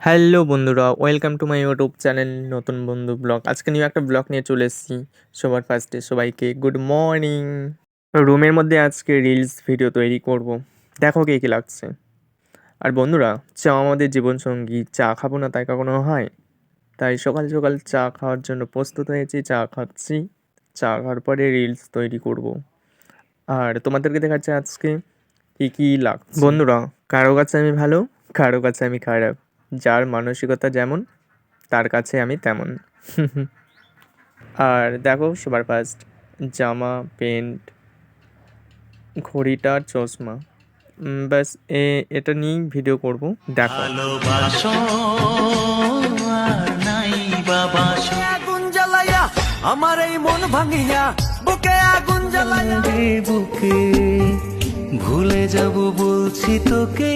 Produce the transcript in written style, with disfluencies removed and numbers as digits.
Hello বন্ধুরা, welcome to my YouTube channel নতুন বন্ধু ব্লগ। আজকে নিউ একটা ব্লগ নিয়ে চলে এসেছি। সবার ফার্স্টে সবাইকে গুড মর্নিং। রুমের মধ্যে আজকে রিলস ভিডিও তৈরি করব, দেখো কে কী লাগছে। আর বন্ধুরা, চা আমাদের জীবনসঙ্গী, চা খাবো না তাই কখনো হয়? তাই সকাল সকাল চা খাওয়ার জন্য প্রস্তুত হয়েছি, চা খাচ্ছি। চা খাওয়ার পরে রিলস তৈরি করব, আর তোমাদেরকে দেখাচ্ছে আজকে কী কী লাগছে। বন্ধুরা, কারো কাছে আমি ভালো, কারো কাছে আমি খারাপ। যার মানসিকতা যেমন, তার কাছে আমি তেমন। আর দেখো, সবার ফার্স্ট জামা, প্যান্ট, ঘড়িটা আর চশমা। ব্যাস এটা নিয়েই ভিডিও করব, দেখো। ভালোবাসো আর নাই বাবাসো আগুন জ্বালাইয়া আমার এই মন ভাঙিয়া বুকে আগুন জ্বালাইয়া বুকে ভুলে যাব বলছি তোকে।